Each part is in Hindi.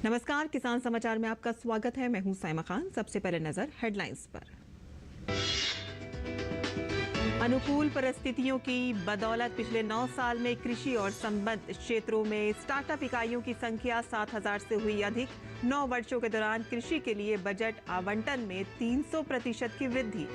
नमस्कार, किसान समाचार में आपका स्वागत है। मैं हूं साइमा खान। सबसे पहले नजर हेडलाइंस पर। अनुकूल परिस्थितियों की बदौलत पिछले 9 साल में कृषि और संबद्ध क्षेत्रों में स्टार्टअप इकाइयों की संख्या 7,000 से हुई अधिक। 9 वर्षों के दौरान कृषि के लिए बजट आवंटन में 300% की वृद्धि।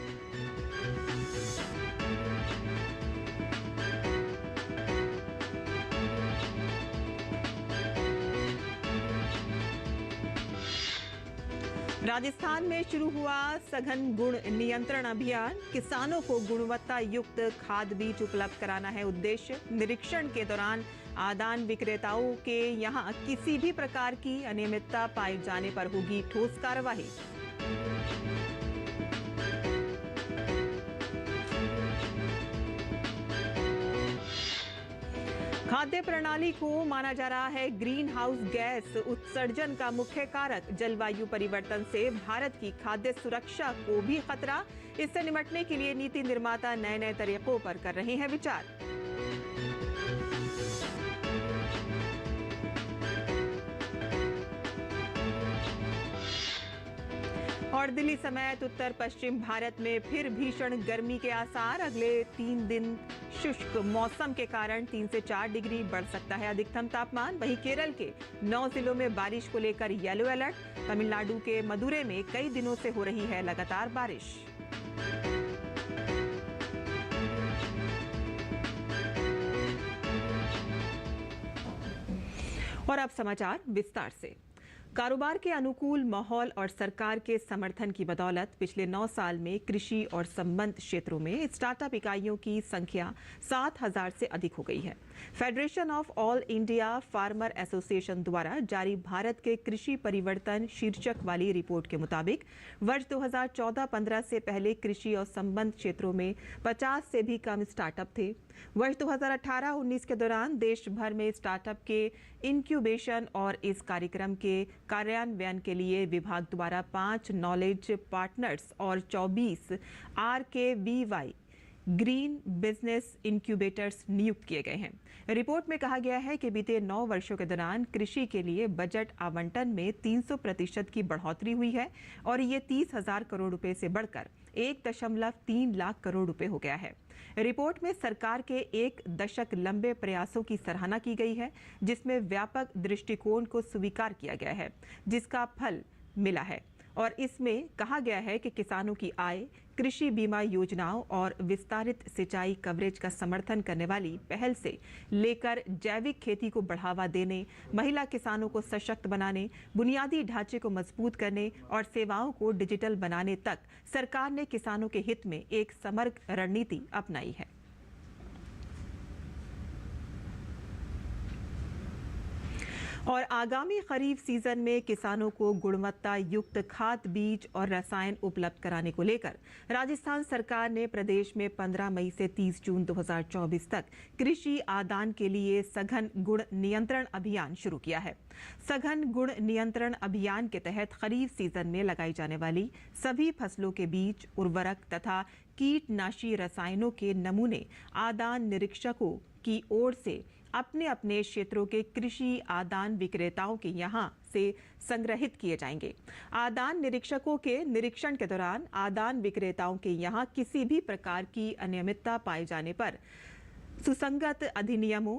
राजस्थान में शुरू हुआ सघन गुण नियंत्रण अभियान। किसानों को गुणवत्ता युक्त खाद बीज उपलब्ध कराना है उद्देश्य। निरीक्षण के दौरान आदान विक्रेताओं के यहां किसी भी प्रकार की अनियमितता पाए जाने पर होगी ठोस कार्रवाई। खाद्य प्रणाली को माना जा रहा है ग्रीन हाउस गैस उत्सर्जन का मुख्य कारक। जलवायु परिवर्तन से भारत की खाद्य सुरक्षा को भी खतरा। इससे निपटने के लिए नीति निर्माता नए नए तरीकों पर कर रहे हैं विचार। और दिल्ली समेत उत्तर पश्चिम भारत में फिर भीषण गर्मी के आसार। अगले 3 दिन शुष्क मौसम के कारण 3 से 4 डिग्री बढ़ सकता है अधिकतम तापमान। वहीं केरल के 9 जिलों में बारिश को लेकर येलो अलर्ट। तमिलनाडु के मदुरै में कई दिनों से हो रही है लगातार बारिश। और अब समाचार विस्तार से। कारोबार के अनुकूल माहौल और सरकार के समर्थन की बदौलत पिछले 9 साल में कृषि और संबद्ध क्षेत्रों में स्टार्टअप इकाइयों की संख्या 7,000 से अधिक हो गई है। Federation of all India farmer association द्वारा जारी भारत के कृषि परिवर्तन शीर्षक वाली रिपोर्ट के मुताबिक वर्ष 2014-15 से पहले कृषि और संबद्ध क्षेत्रों में 50 से भी कम स्टार्टअप थे। वर्ष 2018-19 के दौरान देश भर में स्टार्टअप के इंक्यूबेशन और इस कार्यक्रम के कार्यान्वयन के लिए विभाग द्वारा 5 नॉलेज पार्टनर्स और 24 RKVY ग्रीन बिजनेस इंक्यूबेटर्स नियुक्त किए गए हैं। रिपोर्ट में कहा गया है कि बीते 9 वर्षों के दौरान कृषि के लिए बजट आवंटन में 300% की बढ़ोतरी हुई है और ये 30,000 करोड़ रुपए से बढ़कर 1.3 लाख करोड़ रुपए हो गया है। रिपोर्ट में सरकार के 1 दशक लंबे प्रयासों की सराहना की गई है, जिसमें व्यापक दृष्टिकोण को स्वीकार किया गया है, जिसका फल मिला है। और इसमें कहा गया है कि किसानों की आय, कृषि बीमा योजनाओं और विस्तारित सिंचाई कवरेज का समर्थन करने वाली पहल से लेकर जैविक खेती को बढ़ावा देने, महिला किसानों को सशक्त बनाने, बुनियादी ढांचे को मजबूत करने और सेवाओं को डिजिटल बनाने तक सरकार ने किसानों के हित में एक समग्र रणनीति अपनाई है। और आगामी खरीफ सीजन में किसानों को गुणवत्ता युक्त खाद बीज और रसायन उपलब्ध कराने को लेकर राजस्थान सरकार ने प्रदेश में 15 मई से 30 जून 2024 तक कृषि आदान के लिए सघन गुण नियंत्रण अभियान शुरू किया है। सघन गुण नियंत्रण अभियान के तहत खरीफ सीजन में लगाई जाने वाली सभी फसलों के बीज, उर्वरक तथा कीटनाशी रसायनों के नमूने आदान निरीक्षकों की ओर से अपने अपने क्षेत्रों के कृषि आदान विक्रेताओं के यहां से संग्रहित किए जाएंगे। आदान निरीक्षकों के निरीक्षण के दौरान आदान विक्रेताओं के यहां किसी भी प्रकार की अनियमितता पाए जाने पर सुसंगत अधिनियमों,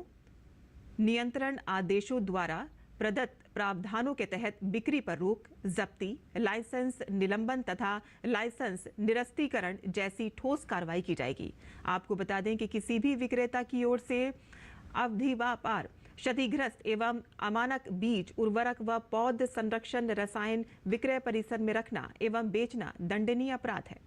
नियंत्रण आदेशों द्वारा प्रदत्त प्रावधानों के तहत बिक्री पर रोक, जब्ती, लाइसेंस निलंबन तथा लाइसेंस निरस्तीकरण जैसी ठोस कार्रवाई की जाएगी। आपको बता दें कि किसी भी विक्रेता की ओर से अवधिव्यापार, क्षतिग्रस्त एवं अमानक बीज, उर्वरक व पौध संरक्षण रसायन विक्रय परिसर में रखना एवं बेचना दंडनीय अपराध है।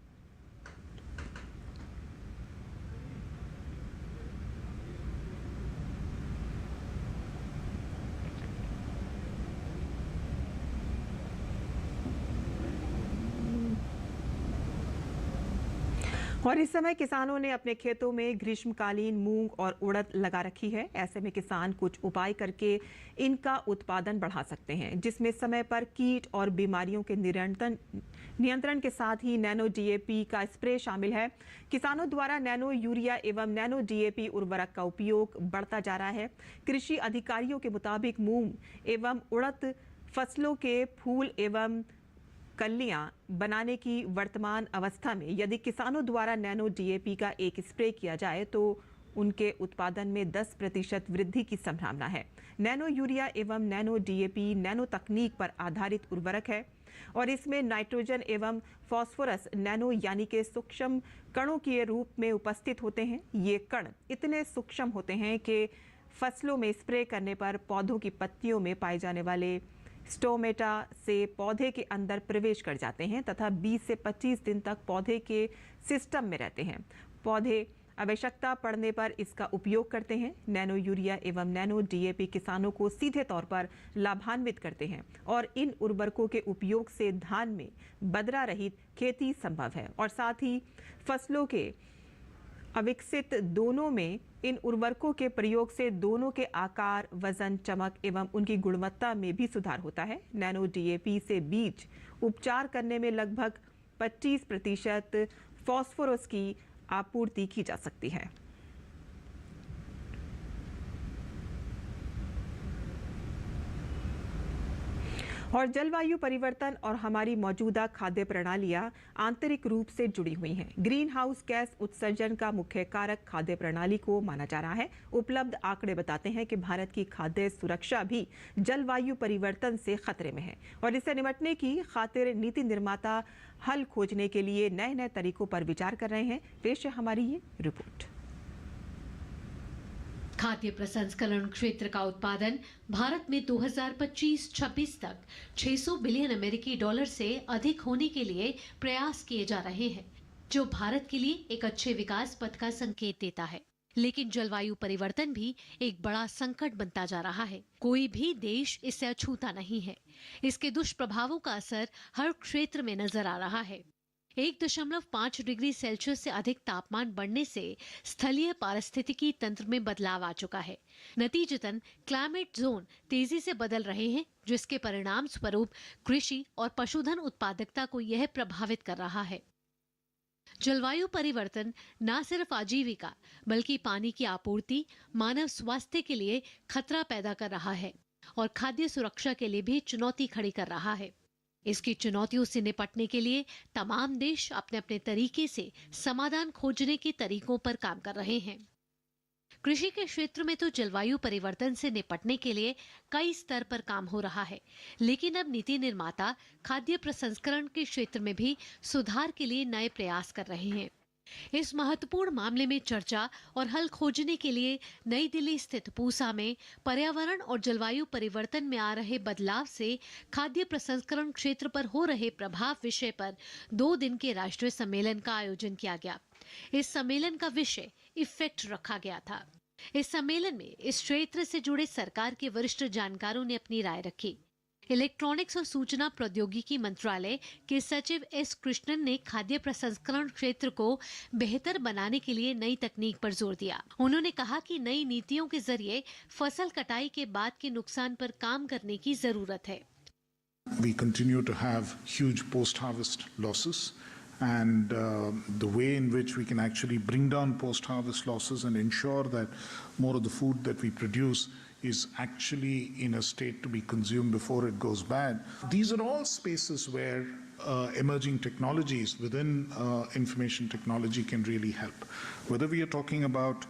और इस समय किसानों ने अपने खेतों में ग्रीष्मकालीन मूंग और उड़द लगा रखी है। ऐसे में किसान कुछ उपाय करके इनका उत्पादन बढ़ा सकते हैं, जिसमें समय पर कीट और बीमारियों के नियंत्रण के साथ ही नैनो डीएपी का स्प्रे शामिल है। किसानों द्वारा नैनो यूरिया एवं नैनो डीएपी उर्वरक का उपयोग बढ़ता जा रहा है। कृषि अधिकारियों के मुताबिक मूंग एवं उड़द फसलों के फूल एवं कलियां बनाने की वर्तमान अवस्था में यदि किसानों द्वारा नैनो डीएपी का एक स्प्रे किया जाए तो उनके उत्पादन में 10% वृद्धि की संभावना है। नैनो यूरिया एवं नैनो डीएपी नैनो तकनीक पर आधारित उर्वरक है और इसमें नाइट्रोजन एवं फास्फोरस नैनो यानी के सूक्ष्म कणों के रूप में उपस्थित होते हैं। ये कण इतने सूक्ष्म होते हैं कि फसलों में स्प्रे करने पर पौधों की पत्तियों में पाए जाने वाले स्टोमेटा से पौधे के अंदर प्रवेश कर जाते हैं तथा 20 से 25 दिन तक पौधे के सिस्टम में रहते हैं। पौधे आवश्यकता पड़ने पर इसका उपयोग करते हैं। नैनो यूरिया एवं नैनो डीएपी किसानों को सीधे तौर पर लाभान्वित करते हैं और इन उर्वरकों के उपयोग से धान में बदरा रहित खेती संभव है और साथ ही फसलों के अविकसित दोनों में इन उर्वरकों के प्रयोग से दोनों के आकार, वजन, चमक एवं उनकी गुणवत्ता में भी सुधार होता है। नैनो डीएपी से बीज उपचार करने में लगभग 25% फास्फोरस की आपूर्ति की जा सकती है। और जलवायु परिवर्तन और हमारी मौजूदा खाद्य प्रणालियां आंतरिक रूप से जुड़ी हुई हैं। ग्रीन हाउस गैस उत्सर्जन का मुख्य कारक खाद्य प्रणाली को माना जा रहा है। उपलब्ध आंकड़े बताते हैं कि भारत की खाद्य सुरक्षा भी जलवायु परिवर्तन से खतरे में है और इससे निपटने की खातिर नीति निर्माता हल खोजने के लिए नए नए तरीकों पर विचार कर रहे हैं। पेश है हमारी ये रिपोर्ट। खाद्य प्रसंस्करण क्षेत्र का उत्पादन भारत में 2025-26 तक 600 बिलियन अमेरिकी डॉलर से अधिक होने के लिए प्रयास किए जा रहे हैं, जो भारत के लिए एक अच्छे विकास पथ का संकेत देता है। लेकिन जलवायु परिवर्तन भी एक बड़ा संकट बनता जा रहा है। कोई भी देश इससे अछूता नहीं है। इसके दुष्प्रभावों का असर हर क्षेत्र में नजर आ रहा है। 1.5 डिग्री सेल्सियस से अधिक तापमान बढ़ने से स्थलीय पारिस्थितिकी तंत्र में बदलाव आ चुका है। नतीजतन क्लाइमेट जोन तेजी से बदल रहे हैं, जिसके परिणाम स्वरूप कृषि और पशुधन उत्पादकता को यह प्रभावित कर रहा है। जलवायु परिवर्तन न सिर्फ आजीविका बल्कि पानी की आपूर्ति, मानव स्वास्थ्य के लिए खतरा पैदा कर रहा है और खाद्य सुरक्षा के लिए भी चुनौती खड़ी कर रहा है। इसकी चुनौतियों से निपटने के लिए तमाम देश अपने अपने तरीके से समाधान खोजने के तरीकों पर काम कर रहे हैं। कृषि के क्षेत्र में तो जलवायु परिवर्तन से निपटने के लिए कई स्तर पर काम हो रहा है, लेकिन अब नीति निर्माता खाद्य प्रसंस्करण के क्षेत्र में भी सुधार के लिए नए प्रयास कर रहे हैं। इस महत्वपूर्ण मामले में चर्चा और हल खोजने के लिए नई दिल्ली स्थित पूसा में पर्यावरण और जलवायु परिवर्तन में आ रहे बदलाव से खाद्य प्रसंस्करण क्षेत्र पर हो रहे प्रभाव विषय पर 2 दिन के राष्ट्रीय सम्मेलन का आयोजन किया गया। इस सम्मेलन का विषय इफेक्ट रखा गया था। इस सम्मेलन में इस क्षेत्र से जुड़े सरकार के वरिष्ठ जानकारों ने अपनी राय रखी। इलेक्ट्रॉनिक्स और सूचना प्रौद्योगिकी मंत्रालय के सचिव एस कृष्णन ने खाद्य प्रसंस्करण क्षेत्र को बेहतर बनाने के लिए नई तकनीक पर जोर दिया। उन्होंने कहा कि नई नीतियों के जरिए फसल कटाई के बाद के नुकसान पर काम करने की जरूरत है। We continue to have huge post-harvest losses, and the way in which we can actually bring down post-harvest losses and ensure that more of the food that we produce is actually in a state to be consumed before it goes bad. These are all spaces where emerging technologies within information technology can really help. Whether we are talking about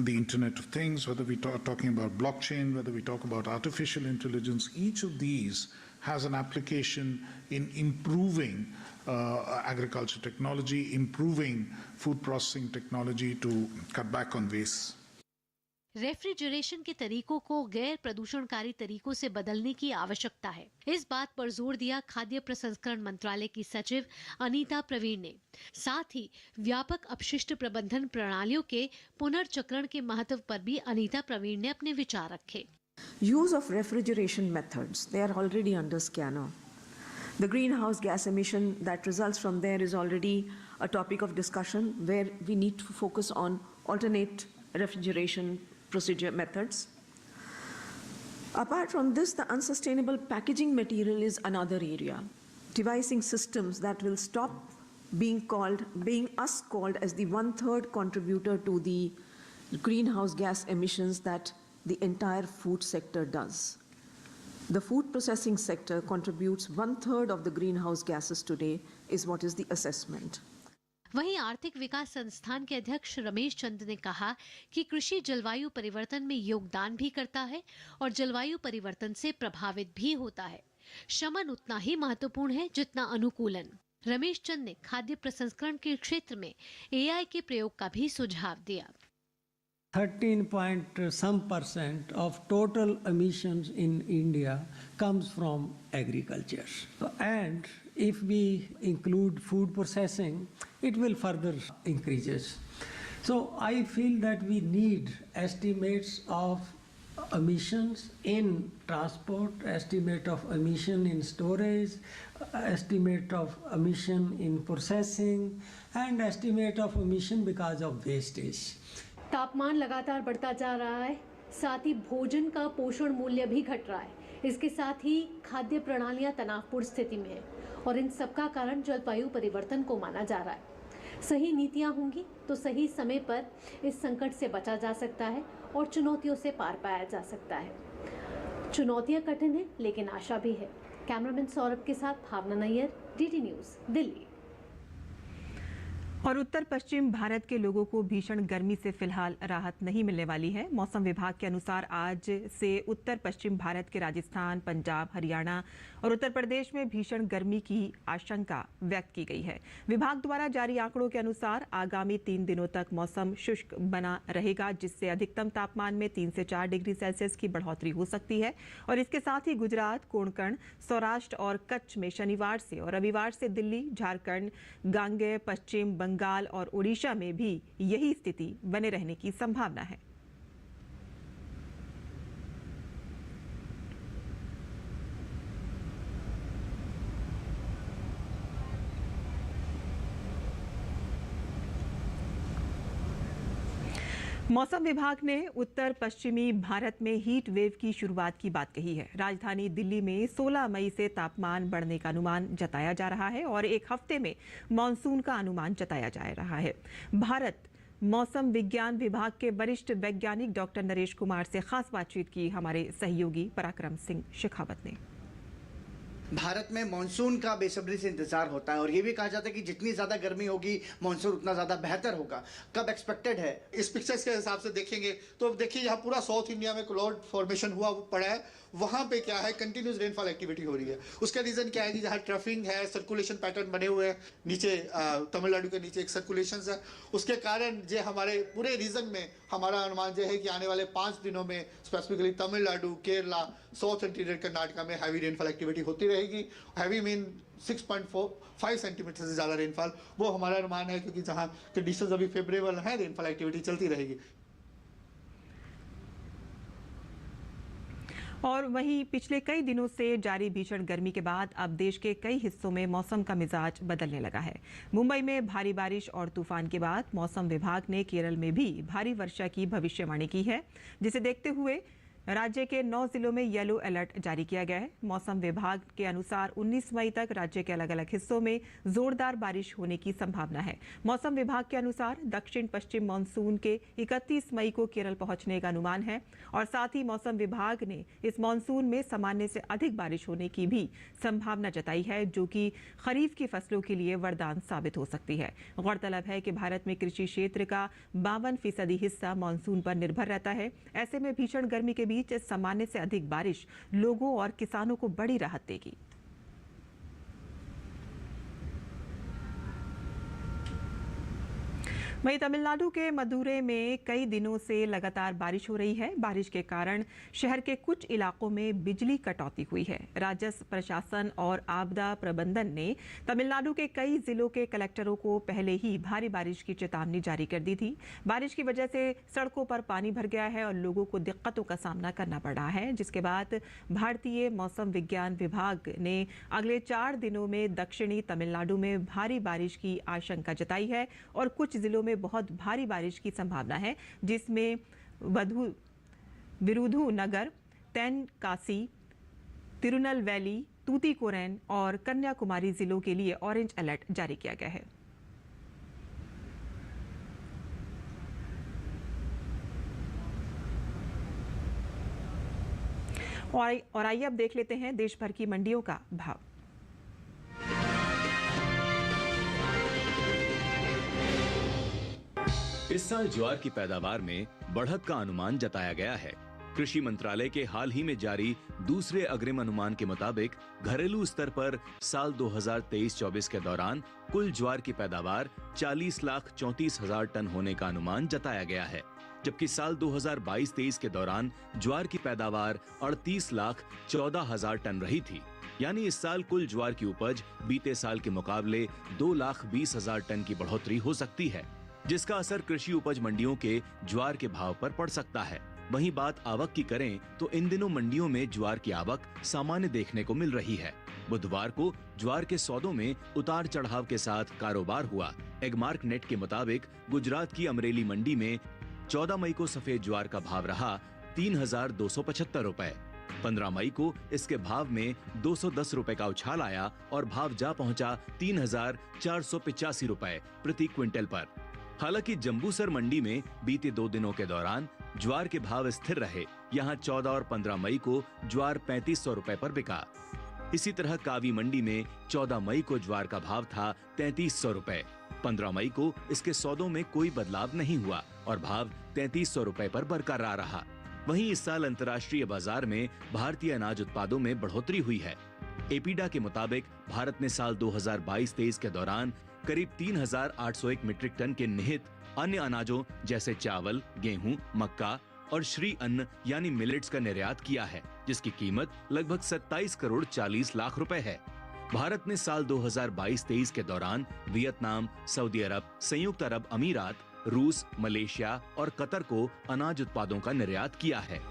the Internet of Things, whether we are talking about blockchain, whether we talk about artificial intelligence, each of these has an application in improving agriculture technology, improving food processing technology to cut back on waste. Refrigeration के तरीकों को गैर प्रदूषणकारी तरीकों से बदलने की आवश्यकता है। इस बात पर जोर दिया खाद्य प्रसंस्करण मंत्रालय की सचिव अनीता प्रवीण ने। साथ ही व्यापक अपशिष्ट प्रबंधन प्रणालियों के पुनर्चक्रण के महत्व पर भी अनीता प्रवीण ने अपने विचार रखे। Use of refrigeration methods, they are already under scanner. The greenhouse gas emission that results from there is already a topic of discussion where we need to focus on alternate refrigeration procedure methods. Apart from this, the unsustainable packaging material is another area. Devising systems that will stop being called as the 1/3 contributor to the greenhouse gas emissions that the entire food sector does. The food processing sector contributes 1/3 of the greenhouse gases today, is what is the assessment. वहीं आर्थिक विकास संस्थान के अध्यक्ष रमेश चंद ने कहा कि कृषि जलवायु परिवर्तन में योगदान भी करता है और जलवायु परिवर्तन से प्रभावित भी होता है। शमन उतना ही महत्वपूर्ण है जितना अनुकूलन। रमेश चंद ने खाद्य प्रसंस्करण के क्षेत्र में AI के प्रयोग का भी सुझाव दिया। 13% of total emissions in India comes from agriculture. And if we include food processing, it will further increases. So I feel that we need estimates of emissions in transport, estimate of emission in storage, estimate of emission in processing, and estimate of emission because of wastage. तापमान लगातार बढ़ता जा रहा है, साथ ही भोजन का पोषण मूल्य भी घट रहा है। इसके साथ ही खाद्य प्रणालियां तनावपूर्ण स्थिति में है और इन सबका कारण जलवायु परिवर्तन को माना जा रहा है। सही नीतियां होंगी तो सही समय पर इस संकट से बचा जा सकता है और चुनौतियों से पार पाया जा सकता है। चुनौतियां कठिन हैं लेकिन आशा भी है। कैमरामैन सौरभ के साथ भावना नैयर, DD न्यूज़, दिल्ली। और उत्तर पश्चिम भारत के लोगों को भीषण गर्मी से फिलहाल राहत नहीं मिलने वाली है। मौसम विभाग के अनुसार आज से उत्तर पश्चिम भारत के राजस्थान, पंजाब, हरियाणा और उत्तर प्रदेश में भीषण गर्मी की आशंका व्यक्त की गई है। विभाग द्वारा जारी आंकड़ों के अनुसार आगामी 3 दिनों तक मौसम शुष्क बना रहेगा, जिससे अधिकतम तापमान में 3 से 4 डिग्री सेल्सियस की बढ़ोतरी हो सकती है। और इसके साथ ही गुजरात, कोंकण, सौराष्ट्र और कच्छ में शनिवार से और रविवार से दिल्ली, झारखंड, गांगेय, पश्चिम बंगाल और ओडिशा में भी यही स्थिति बने रहने की संभावना है। मौसम विभाग ने उत्तर पश्चिमी भारत में हीट वेव की शुरुआत की बात कही है। राजधानी दिल्ली में 16 मई से तापमान बढ़ने का अनुमान जताया जा रहा है और एक हफ्ते में मानसून का अनुमान जताया जा रहा है। भारत मौसम विज्ञान विभाग के वरिष्ठ वैज्ञानिक डॉक्टर नरेश कुमार से खास बातचीत की हमारे सहयोगी पराक्रम सिंह शेखावत ने। भारत में मानसून का बेसब्री से इंतजार होता है और ये भी कहा जाता है कि जितनी ज्यादा गर्मी होगी मानसून उतना ज्यादा बेहतर होगा। कब एक्सपेक्टेड है? इस पिक्चर्स के हिसाब से देखेंगे तो देखिए यहाँ पूरा साउथ इंडिया में क्लाउड फॉर्मेशन हुआ पड़ा है। वहाँ पे क्या है, कंटिन्यूस रेनफॉल एक्टिविटी हो रही है। उसका रीजन क्या है कि जहाँ ट्रफिंग है, सर्कुलेशन पैटर्न बने हुए हैं, नीचे तमिलनाडु के नीचे एक सर्कुलेशन है, उसके कारण जो हमारे पूरे रीजन में हमारा अनुमान जो है कि आने वाले 5 दिनों में specifically Tamil Nadu, Kerala, south interior Karnataka में हैवी रेनफॉल एक्टिविटी होती रहेगी। हैवी मीन 6.45 सेंटीमीटर से ज़्यादा रेनफॉल, वो हमारा अनुमान है, क्योंकि जहाँ कंडीशंस अभी फेवरेबल है, रेनफॉल एक्टिविटी चलती रहेगी। और वहीं पिछले कई दिनों से जारी भीषण गर्मी के बाद अब देश के कई हिस्सों में मौसम का मिजाज बदलने लगा है। मुंबई में भारी बारिश और तूफान के बाद मौसम विभाग ने केरल में भी भारी वर्षा की भविष्यवाणी की है, जिसे देखते हुए राज्य के 9 जिलों में येलो अलर्ट जारी किया गया है। मौसम विभाग के अनुसार 19 मई तक राज्य के अलग अलग हिस्सों में जोरदार बारिश होने की संभावना है। मौसम विभाग के अनुसार दक्षिण पश्चिम मानसून के 31 मई को केरल पहुंचने का अनुमान है और साथ ही मौसम विभाग ने इस मानसून में सामान्य से अधिक बारिश होने की भी संभावना जताई है, जो कि खरीफ की फसलों के लिए वरदान साबित हो सकती है। गौरतलब है कि भारत में कृषि क्षेत्र का 52% हिस्सा मानसून पर निर्भर रहता है। ऐसे में भीषण गर्मी के बीच सामान्य से अधिक बारिश लोगों और किसानों को बड़ी राहत देगी। वहीं तमिलनाडु के मदुरै में कई दिनों से लगातार बारिश हो रही है। बारिश के कारण शहर के कुछ इलाकों में बिजली कटौती हुई है। राजस्व प्रशासन और आपदा प्रबंधन ने तमिलनाडु के कई जिलों के कलेक्टरों को पहले ही भारी बारिश की चेतावनी जारी कर दी थी। बारिश की वजह से सड़कों पर पानी भर गया है और लोगों को दिक्कतों का सामना करना पड़ रहा है, जिसके बाद भारतीय मौसम विज्ञान विभाग ने अगले 4 दिनों में दक्षिणी तमिलनाडु में भारी बारिश की आशंका जताई है और कुछ जिलों में बहुत भारी बारिश की संभावना है, जिसमें विरुधुनगर, तेनकासी, तिरुनेलवेली, तूतीकोरन और कन्याकुमारी जिलों के लिए ऑरेंज अलर्ट जारी किया गया है। और आइए अब देख लेते हैं देश भर की मंडियों का भाव। इस साल ज्वार की पैदावार में बढ़त का अनुमान जताया गया है। कृषि मंत्रालय के हाल ही में जारी दूसरे अग्रिम अनुमान के मुताबिक घरेलू स्तर पर साल 2023-24 के दौरान कुल ज्वार की पैदावार 40,34,000 टन होने का अनुमान जताया गया है, जबकि साल 2022-23 के दौरान ज्वार की पैदावार 38,14,000 टन रही थी। यानी इस साल कुल ज्वार की उपज बीते साल के मुकाबले 2,20,000 टन की बढ़ोतरी हो सकती है, जिसका असर कृषि उपज मंडियों के ज्वार के भाव पर पड़ सकता है। वहीं बात आवक की करें तो इन दिनों मंडियों में ज्वार की आवक सामान्य देखने को मिल रही है। बुधवार को ज्वार के सौदों में उतार चढ़ाव के साथ कारोबार हुआ। एगमार्क नेट के मुताबिक गुजरात की अमरेली मंडी में 14 मई को सफेद ज्वार का भाव रहा 3,275 रुपए। 15 मई को इसके भाव में 210 रुपए का उछाल आया और भाव जा पहुंचा 3,485 रुपए प्रति क्विंटल पर। हालांकि जंबूसर मंडी में बीते 2 दिनों के दौरान ज्वार के भाव स्थिर रहे। यहां 14 और 15 मई को ज्वार 3,500 रुपए पर बिका। इसी तरह कावी मंडी में 14 मई को ज्वार का भाव था 3,300 रुपए। 15 मई को इसके सौदों में कोई बदलाव नहीं हुआ और भाव 3,300 रुपए पर बरकरार रहा। वहीं इस साल अंतर्राष्ट्रीय बाजार में भारतीय अनाज उत्पादों में बढ़ोतरी हुई है। एपीडा के मुताबिक भारत ने साल 2022-23 के दौरान करीब 3,801 मीट्रिक टन के निहित अन्य अनाजों जैसे चावल, गेहूं, मक्का और श्री अन्न यानी मिलेट्स का निर्यात किया है, जिसकी कीमत लगभग 27 करोड़ 40 लाख रुपए है। भारत ने साल 2022-23 के दौरान वियतनाम, सऊदी अरब, संयुक्त अरब अमीरात, रूस, मलेशिया और कतर को अनाज उत्पादों का निर्यात किया है।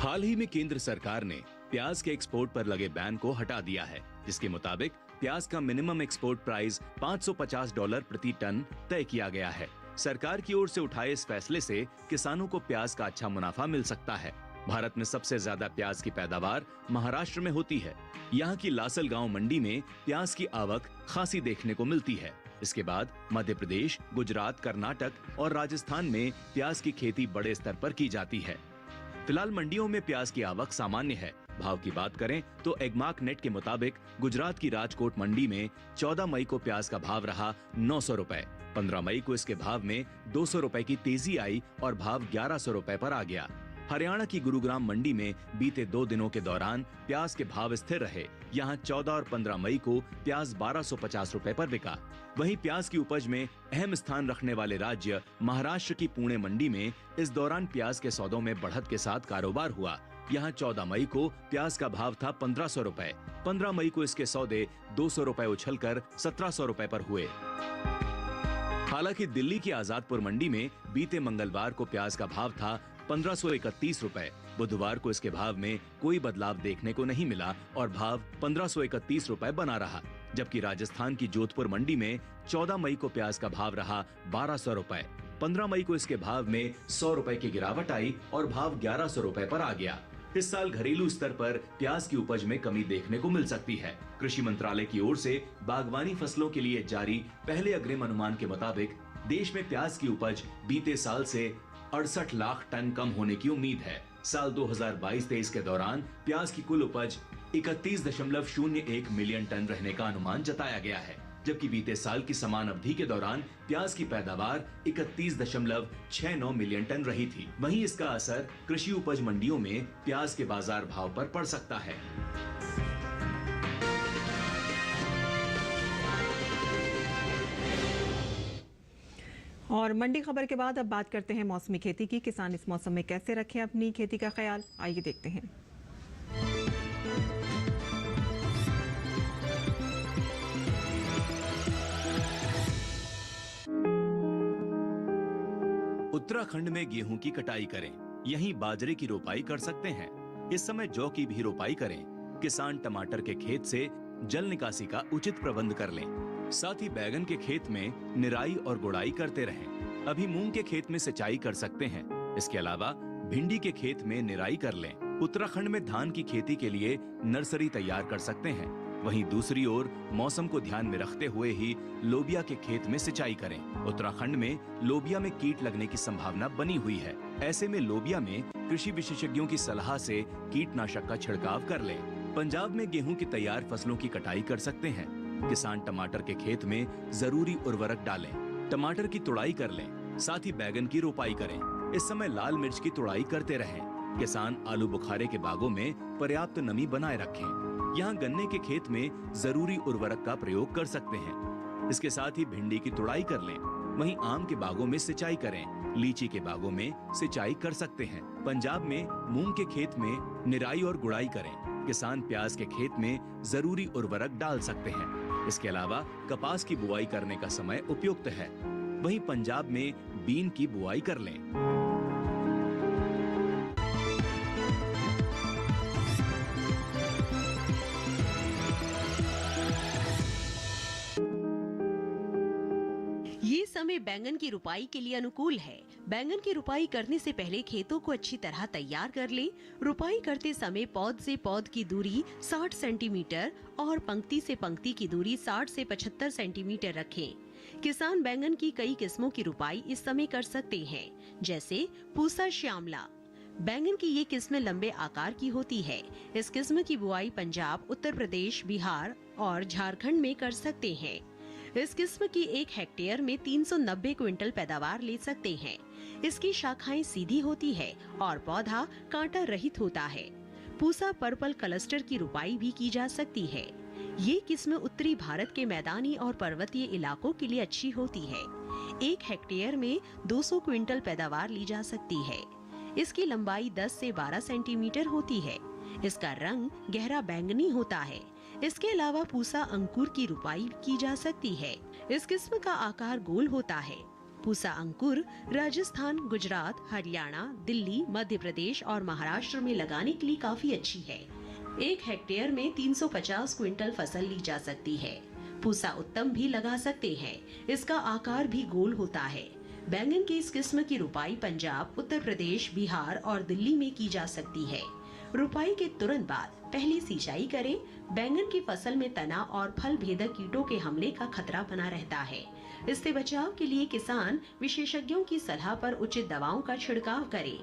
हाल ही में केंद्र सरकार ने प्याज के एक्सपोर्ट पर लगे बैन को हटा दिया है, जिसके मुताबिक प्याज का मिनिमम एक्सपोर्ट प्राइस $550 प्रति टन तय किया गया है। सरकार की ओर से उठाए इस फैसले से किसानों को प्याज का अच्छा मुनाफा मिल सकता है। भारत में सबसे ज्यादा प्याज की पैदावार महाराष्ट्र में होती है। यहाँ की लासल गांव मंडी में प्याज की आवक खासी देखने को मिलती है। इसके बाद मध्य प्रदेश, गुजरात, कर्नाटक और राजस्थान में प्याज की खेती बड़े स्तर पर की जाती है। फिलहाल मंडियों में प्याज की आवक सामान्य है। भाव की बात करें तो एगमार्क नेट के मुताबिक गुजरात की राजकोट मंडी में 14 मई को प्याज का भाव रहा 900 रुपए। 15 मई को इसके भाव में 200 रुपए की तेजी आई और भाव 1100 रुपए पर आ गया। हरियाणा की गुरुग्राम मंडी में बीते 2 दिनों के दौरान प्याज के भाव स्थिर रहे। यहाँ 14 और 15 मई को प्याज 1250 रुपए पर बिका। वहीं प्याज की उपज में अहम स्थान रखने वाले राज्य महाराष्ट्र की पुणे मंडी में इस दौरान प्याज के सौदों में बढ़त के साथ कारोबार हुआ। यहाँ 14 मई को प्याज का भाव था 1,500 रुपए। 15 मई को इसके सौदे 200 रुपए उछलकर 1,700 रुपए पर हुए। हालांकि दिल्ली की आजादपुर मंडी में बीते मंगलवार को प्याज का भाव था 1,531 रुपए। बुधवार को इसके भाव में कोई बदलाव देखने को नहीं मिला और भाव 1,531 रुपए बना रहा। जबकि राजस्थान की जोधपुर मंडी में 14 मई को प्याज का भाव रहा 1,200 रुपए। 15 मई को इसके भाव में 100 रुपए की गिरावट आई और भाव 1,100 रुपए पर आ गया। इस साल घरेलू स्तर पर प्याज की उपज में कमी देखने को मिल सकती है। कृषि मंत्रालय की ओर से बागवानी फसलों के लिए जारी पहले अग्रिम अनुमान के मुताबिक देश में प्याज की उपज बीते साल से 68 लाख टन कम होने की उम्मीद है। साल 2022-23 के दौरान प्याज की कुल उपज 31.01 मिलियन टन रहने का अनुमान जताया गया है, जबकि बीते साल की समान अवधि के दौरान प्याज की पैदावार 31.69 मिलियन टन रही थी। वहीं इसका असर कृषि उपज मंडियों में प्याज के बाजार भाव पर पड़ सकता है। और मंडी खबर के बाद अब बात करते हैं मौसमी खेती की। किसान इस मौसम में कैसे रखें अपनी खेती का ख्याल, आइए देखते हैं। उत्तराखंड में गेहूं की कटाई करें, यहीं बाजरे की रोपाई कर सकते हैं। इस समय जौ की भी रोपाई करें। किसान टमाटर के खेत से जल निकासी का उचित प्रबंध कर लें। साथ ही बैगन के खेत में निराई और गुड़ाई करते रहें। अभी मूंग के खेत में सिंचाई कर सकते हैं। इसके अलावा भिंडी के खेत में निराई कर लें। उत्तराखंड में धान की खेती के लिए नर्सरी तैयार कर सकते हैं। वहीं दूसरी ओर मौसम को ध्यान में रखते हुए ही लोबिया के खेत में सिंचाई करें। उत्तराखंड में लोबिया में कीट लगने की संभावना बनी हुई है। ऐसे में लोबिया में कृषि विशेषज्ञों की सलाह से कीटनाशक का छिड़काव कर लें। पंजाब में गेहूं की तैयार फसलों की कटाई कर सकते हैं। किसान टमाटर के खेत में जरूरी उर्वरक डालें, टमाटर की तुड़ाई कर लें, साथ ही बैगन की रोपाई करें। इस समय लाल मिर्च की तुड़ाई करते रहें। किसान आलू बुखारे के बागों में पर्याप्त नमी बनाए रखें। यहाँ गन्ने के खेत में जरूरी उर्वरक का प्रयोग कर सकते हैं। इसके साथ ही भिंडी की तुड़ाई कर लें। वहीं आम के बागों में सिंचाई करें। लीची के बागों में सिंचाई कर सकते हैं। पंजाब में मूंग के खेत में निराई और गुड़ाई करें। किसान प्याज के खेत में जरूरी उर्वरक डाल सकते हैं। इसके अलावा कपास की बुआई करने का समय उपयुक्त है। वहीं पंजाब में बीन की बुआई कर लें। ये समय बैंगन की रुपाई के लिए अनुकूल है। बैंगन की रुपाई करने से पहले खेतों को अच्छी तरह तैयार कर ले। रुपाई करते समय पौध से पौध की दूरी 60 सेंटीमीटर और पंक्ति से पंक्ति की दूरी 60 से 75 सेंटीमीटर रखें। किसान बैंगन की कई किस्मों की रुपाई इस समय कर सकते हैं, जैसे पूसा श्यामला। बैंगन की ये किस्म लंबे आकार की होती है। इस किस्म की बुआई पंजाब, उत्तर प्रदेश, बिहार और झारखंड में कर सकते हैं। इस किस्म की 1 हेक्टेयर में 390 क्विंटल पैदावार ले सकते हैं। इसकी शाखाएं सीधी होती है और पौधा कांटा रहित होता है। पूसा पर्पल क्लस्टर की रुपाई भी की जा सकती है। ये किस्म उत्तरी भारत के मैदानी और पर्वतीय इलाकों के लिए अच्छी होती है। 1 हेक्टेयर में 200 क्विंटल पैदावार ली जा सकती है। इसकी लंबाई 10 से 12 सेंटीमीटर होती है। इसका रंग गहरा बैंगनी होता है। इसके अलावा पूसा अंकुर की रुपाई की जा सकती है। इस किस्म का आकार गोल होता है। पूसा अंकुर राजस्थान, गुजरात, हरियाणा, दिल्ली, मध्य प्रदेश और महाराष्ट्र में लगाने के लिए काफी अच्छी है। 1 हेक्टेयर में 350 क्विंटल फसल ली जा सकती है। पूसा उत्तम भी लगा सकते हैं। इसका आकार भी गोल होता है। बैंगन की इस किस्म की रुपाई पंजाब, उत्तर प्रदेश, बिहार और दिल्ली में की जा सकती है। रुपाई के तुरंत बाद पहली सिंचाई करें। बैंगन की फसल में तना और फल भेदक कीटों के हमले का खतरा बना रहता है। इससे बचाव के लिए किसान विशेषज्ञों की सलाह पर उचित दवाओं का छिड़काव करें।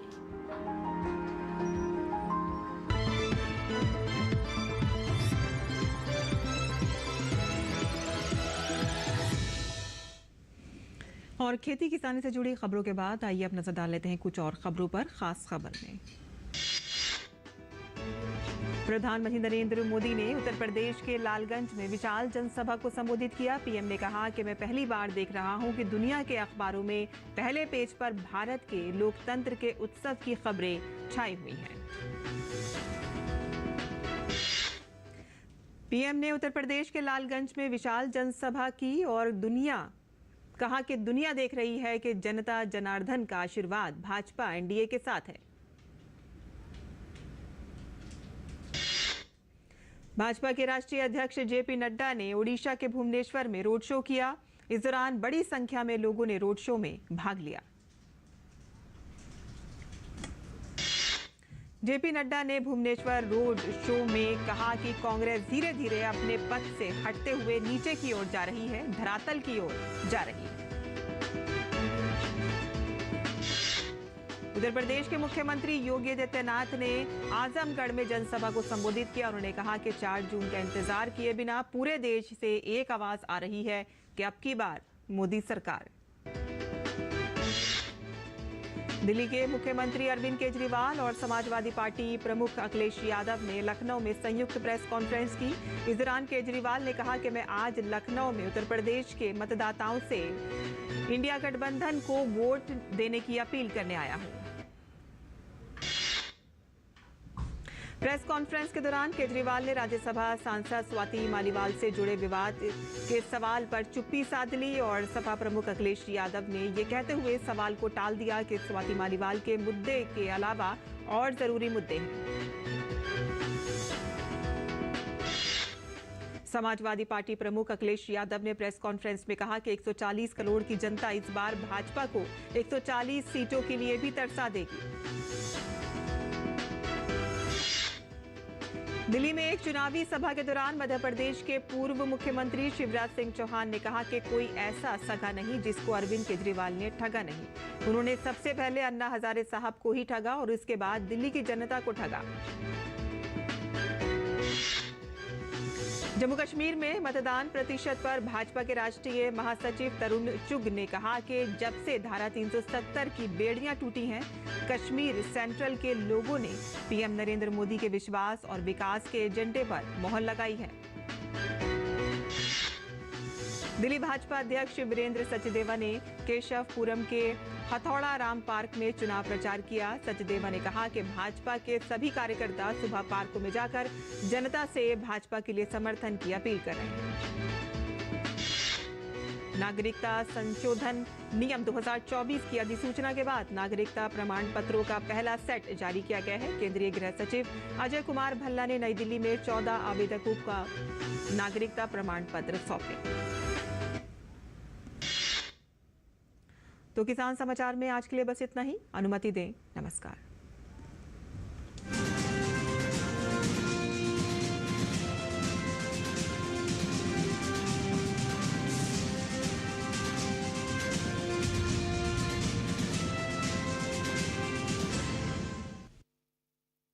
और खेती किसानी से जुड़ी खबरों के बाद आइए अब नजर डाल लेते हैं कुछ और खबरों पर। खास खबर में प्रधानमंत्री नरेंद्र मोदी ने उत्तर प्रदेश के लालगंज में विशाल जनसभा को संबोधित किया। पीएम ने कहा कि मैं पहली बार देख रहा हूं कि दुनिया के अखबारों में पहले पेज पर भारत के लोकतंत्र के उत्सव की खबरें छाई हुई हैं। पीएम ने उत्तर प्रदेश के लालगंज में विशाल जनसभा की और कहा कि दुनिया देख रही है कि जनता जनार्दन का आशीर्वाद भाजपा एनडीए के साथ है। भाजपा के राष्ट्रीय अध्यक्ष जेपी नड्डा ने ओडिशा के भुवनेश्वर में रोड शो किया। इस दौरान बड़ी संख्या में लोगों ने रोड शो में भाग लिया। जेपी नड्डा ने भुवनेश्वर रोड शो में कहा कि कांग्रेस धीरे धीरे अपने पथ से हटते हुए नीचे की ओर जा रही है, धरातल की ओर जा रही है। उत्तर प्रदेश के मुख्यमंत्री योगी आदित्यनाथ ने आजमगढ़ में जनसभा को संबोधित किया। उन्होंने कहा कि 4 जून का इंतजार किए बिना पूरे देश से एक आवाज आ रही है कि अब की बार मोदी सरकार। दिल्ली के मुख्यमंत्री अरविंद केजरीवाल और समाजवादी पार्टी प्रमुख अखिलेश यादव ने लखनऊ में संयुक्त प्रेस कॉन्फ्रेंस की। इस दौरान केजरीवाल ने कहा कि मैं आज लखनऊ में उत्तर प्रदेश के मतदाताओं से इंडिया गठबंधन को वोट देने की अपील करने आया हूं। प्रेस कॉन्फ्रेंस के दौरान केजरीवाल ने राज्यसभा सांसद स्वाति मालीवाल से जुड़े विवाद के सवाल पर चुप्पी साध ली और सपा प्रमुख अखिलेश यादव ने ये कहते हुए सवाल को टाल दिया कि स्वाति मालीवाल के मुद्दे के अलावा और जरूरी मुद्दे हैं। समाजवादी पार्टी प्रमुख अखिलेश यादव ने प्रेस कॉन्फ्रेंस में कहा कि 140 करोड़ की जनता इस बार भाजपा को 140 सीटों के लिए भी तरसा देगी। दिल्ली में एक चुनावी सभा के दौरान मध्य प्रदेश के पूर्व मुख्यमंत्री शिवराज सिंह चौहान ने कहा कि कोई ऐसा सगा नहीं जिसको अरविंद केजरीवाल ने ठगा नहीं। उन्होंने सबसे पहले अन्ना हजारे साहब को ही ठगा और उसके बाद दिल्ली की जनता को ठगा। जम्मू कश्मीर में मतदान प्रतिशत पर भाजपा के राष्ट्रीय महासचिव तरुण चुग ने कहा कि जब से धारा 370 की बेड़ियां टूटी हैं, कश्मीर सेंट्रल के लोगों ने पीएम नरेंद्र मोदी के विश्वास और विकास के एजेंडे पर मोहर लगाई है। दिल्ली भाजपा अध्यक्ष वीरेंद्र सचदेवा ने केशवपुरम के हथौड़ा राम पार्क में चुनाव प्रचार किया। सचदेवा ने कहा कि भाजपा के सभी कार्यकर्ता सुबह पार्कों में जाकर जनता से भाजपा के लिए समर्थन की अपील कर रहे हैं। नागरिकता संशोधन नियम 2024 की अधिसूचना के बाद नागरिकता प्रमाण पत्रों का पहला सेट जारी किया गया है। केंद्रीय गृह सचिव अजय कुमार भल्ला ने नई दिल्ली में 14 आवेदकों का नागरिकता प्रमाण पत्र सौंपे। तो किसान समाचार में आज के लिए बस इतना ही। अनुमति दें। नमस्कार।